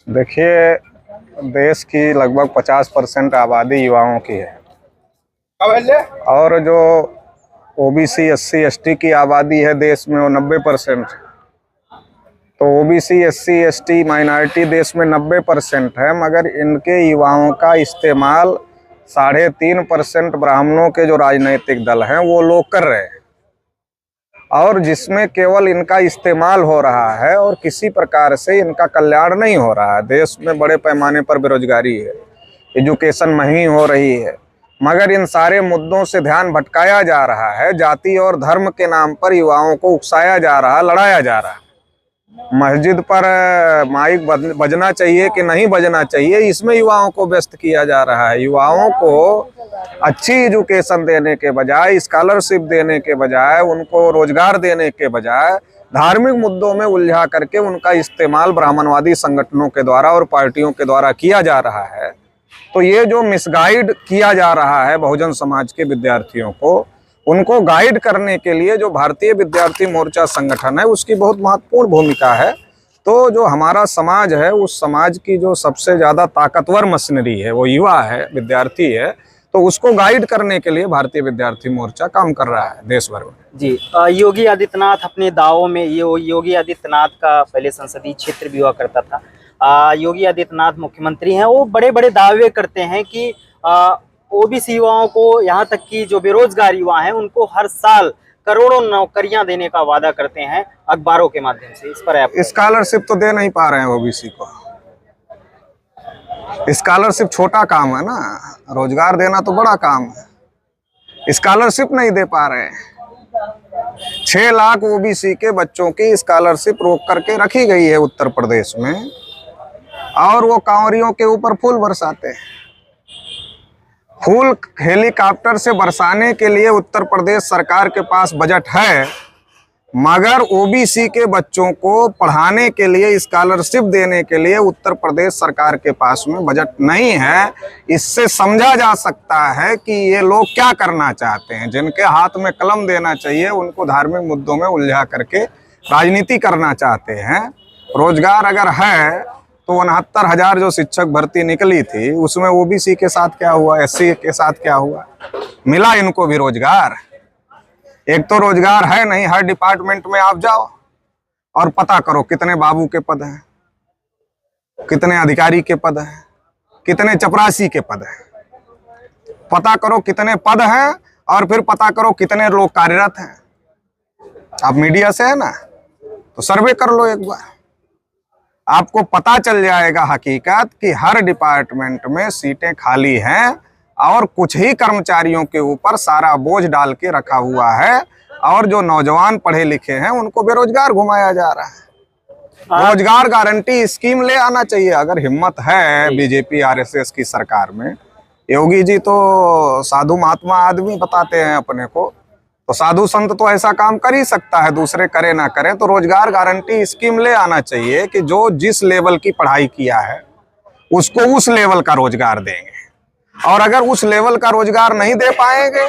देखिए, देश की लगभग 50% आबादी युवाओं की है और जो ओबीसी एससी एसटी की आबादी है देश में वो 90%। तो ओबीसी एससी एसटी माइनॉरिटी देश में 90% है, मगर इनके युवाओं का इस्तेमाल 3.5% ब्राह्मणों के जो राजनीतिक दल हैं वो लोग कर रहे हैं, और जिसमें केवल इनका इस्तेमाल हो रहा है और किसी प्रकार से इनका कल्याण नहीं हो रहा है। देश में बड़े पैमाने पर बेरोजगारी है, एजुकेशन महंगी हो रही है, मगर इन सारे मुद्दों से ध्यान भटकाया जा रहा है। जाति और धर्म के नाम पर युवाओं को उकसाया जा रहा है, लड़ाया जा रहा है। मस्जिद पर माइक बजना चाहिए कि नहीं बजना चाहिए, इसमें युवाओं को व्यस्त किया जा रहा है। युवाओं को अच्छी एजुकेशन देने के बजाय, स्कॉलरशिप देने के बजाय, उनको रोजगार देने के बजाय धार्मिक मुद्दों में उलझा करके उनका इस्तेमाल ब्राह्मणवादी संगठनों के द्वारा और पार्टियों के द्वारा किया जा रहा है। तो ये जो मिसगाइड किया जा रहा है बहुजन समाज के विद्यार्थियों को, उनको गाइड करने के लिए जो भारतीय विद्यार्थी मोर्चा संगठन है उसकी बहुत महत्वपूर्ण भूमिका है। तो जो हमारा समाज है, उस समाज की जो सबसे ज़्यादा ताकतवर मशीनरी है वो युवा है, विद्यार्थी है। तो उसको गाइड करने के लिए भारतीय विद्यार्थी मोर्चा काम कर रहा है देश भर में। जी, योगी आदित्यनाथ अपने दावों में, योगी आदित्यनाथ का पहले संसदीय क्षेत्र भी हुआ करता था। योगी आदित्यनाथ मुख्यमंत्री हैं, वो बड़े बड़े दावे करते हैं कि ओबीसी युवाओं को, यहाँ तक कि जो बेरोजगार युवा हैं उनको हर साल करोड़ों नौकरियां देने का वादा करते हैं अखबारों के माध्यम से। इस पर आप स्कॉलरशिप तो दे नहीं पा रहे हैं ओबीसी को। स्कॉलरशिप छोटा काम है ना, रोजगार देना तो बड़ा काम है। स्कॉलरशिप नहीं दे पा रहे हैं। 6 लाख ओबीसी के बच्चों की स्कॉलरशिप रोक करके रखी गई है उत्तर प्रदेश में, और वो कांवरियों के ऊपर फूल बरसाते हैं। फूल हेलीकॉप्टर से बरसाने के लिए उत्तर प्रदेश सरकार के पास बजट है, मगर ओबीसी के बच्चों को पढ़ाने के लिए, स्कॉलरशिप देने के लिए उत्तर प्रदेश सरकार के पास में बजट नहीं है। इससे समझा जा सकता है कि ये लोग क्या करना चाहते हैं। जिनके हाथ में कलम देना चाहिए उनको धार्मिक मुद्दों में उलझा करके राजनीति करना चाहते हैं। रोजगार अगर है तो 69,000 जो शिक्षक भर्ती निकली थी उसमें ओबीसी के साथ क्या हुआ, एससी के साथ क्या हुआ? मिला इनको भी रोजगार? एक तो रोजगार है नहीं। हर डिपार्टमेंट में आप जाओ और पता करो कितने बाबू के पद हैं, कितने अधिकारी के पद हैं, कितने चपरासी के पद हैं। पता करो कितने पद हैं और फिर पता करो कितने लोग कार्यरत हैं। आप मीडिया से है ना, तो सर्वे कर लो एक बार, आपको पता चल जाएगा हकीकत कि हर डिपार्टमेंट में सीटें खाली हैं और कुछ ही कर्मचारियों के ऊपर सारा बोझ डाल के रखा हुआ है, और जो नौजवान पढ़े लिखे हैं उनको बेरोजगार घुमाया जा रहा है। रोजगार गारंटी स्कीम ले आना चाहिए अगर हिम्मत है बीजेपी आरएसएस की सरकार में। योगी जी तो साधु महात्मा आदमी बताते हैं अपने को, तो साधु संत तो ऐसा काम कर ही सकता है, दूसरे करे ना करें। तो रोजगार गारंटी स्कीम ले आना चाहिए कि जो जिस लेवल की पढ़ाई किया है उसको उस लेवल का रोजगार देंगे, और अगर उस लेवल का रोजगार नहीं दे पाएंगे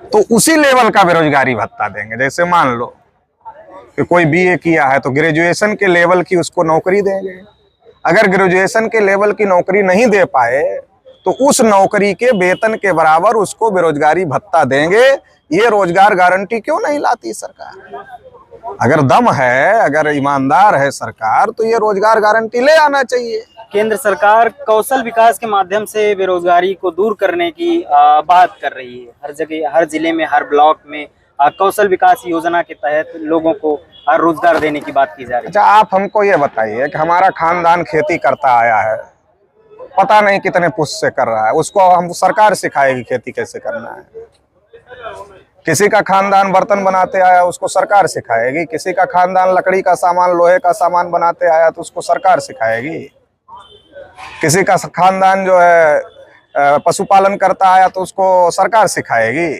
तो उसी लेवल का बेरोजगारी भत्ता देंगे। जैसे मान लो कि कोई बीए किया है तो ग्रेजुएशन के लेवल की उसको नौकरी देंगे। अगर ग्रेजुएशन के लेवल की नौकरी नहीं दे पाए तो उस नौकरी के वेतन के बराबर उसको बेरोजगारी भत्ता देंगे। ये रोजगार गारंटी क्यों नहीं लाती सरकार? अगर दम है, अगर ईमानदार है सरकार, तो ये रोजगार गारंटी ले आना चाहिए। केंद्र सरकार कौशल विकास के माध्यम से बेरोजगारी को दूर करने की बात कर रही है। हर जगह, हर जिले में, हर ब्लॉक में कौशल विकास योजना के तहत लोगों को रोजगार देने की बात की जा रही है। अच्छा, आप हमको ये बताइए कि हमारा खानदान खेती करता आया है, पता नहीं कितने पुष्ट से कर रहा है, उसको हम सरकार सिखाएगी खेती कैसे करना है। किसी का खानदान बर्तन बनाते आया, उसको सरकार सिखाएगी। किसी का खानदान लकड़ी का सामान, लोहे का सामान बनाते आया तो उसको सरकार सिखाएगी। किसी का खानदान जो है पशुपालन करता आया तो उसको सरकार सिखाएगी।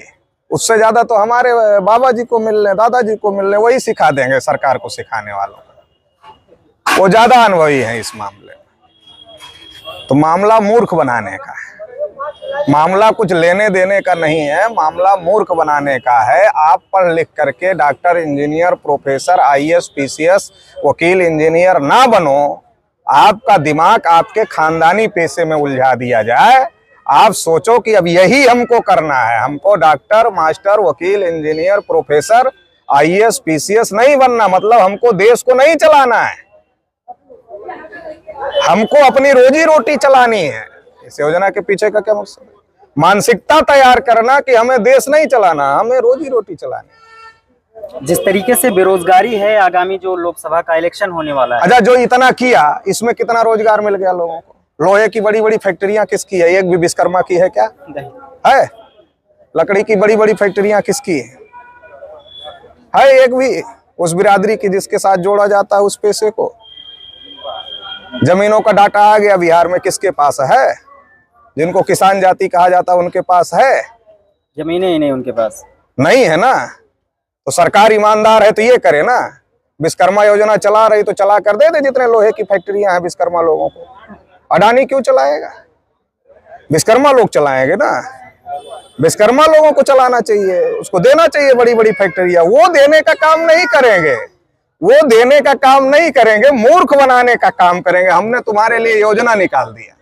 उससे ज्यादा तो हमारे बाबा जी को मिलने, दादाजी को मिलने, वही सिखा देंगे सरकार को सिखाने वालों को। वो ज्यादा अनुभवी है इस मामले में। तो मामला मूर्ख बनाने का है, मामला कुछ लेने देने का नहीं है, मामला मूर्ख बनाने का है। आप पढ़ लिख करके doctor, engineer, professor, IAS, PCS, वकील, इंजीनियर ना बनो आपका दिमाग आपके खानदानी पेशे में उलझा दिया जाए। आप सोचो कि अब यही हमको करना है, हमको डॉक्टर, मास्टर, वकील, इंजीनियर, प्रोफेसर, आईएएस, पीसीएस नहीं बनना, मतलब हमको देश को नहीं चलाना है, हमको अपनी रोजी रोटी चलानी है। इस योजना के पीछे का क्या मकसद है? मानसिकता तैयार करना कि हमें देश नहीं चलाना, हमें रोजी रोटी चलानी। जिस तरीके से बेरोजगारी है, आगामी जो लोकसभा का इलेक्शन होने वाला है, अच्छा, जो इतना किया इसमें कितना रोजगार मिल गया लोगों को? लोहे की बड़ी बड़ी फैक्ट्रियां किसकी है? एक भी विश्वकर्मा की है क्या? है? लकड़ी की बड़ी बड़ी फैक्ट्रियां किसकी है एक भी? उस बिरादरी की जिसके साथ जोड़ा जाता है उस पेशे को। जमीनों का डाटा आ गया बिहार में, किसके पास है? जिनको किसान जाति कहा जाता है उनके पास है? जमीनें ही नहीं उनके पास, नहीं है ना। तो सरकार ईमानदार है तो ये करे ना, विश्वकर्मा योजना चला रही तो चला कर दे जितने लोहे की फैक्ट्रियां हैं विश्वकर्मा लोगों को। अडानी क्यों चलाएगा? विश्वकर्मा लोग चलाएंगे ना। विश्वकर्मा लोगों को चलाना चाहिए, उसको देना चाहिए बड़ी बड़ी फैक्ट्रियां। वो देने का काम नहीं करेंगे, वो देने का काम नहीं करेंगे, मूर्ख बनाने का काम करेंगे। हमने तुम्हारे लिए योजना निकाल दिया,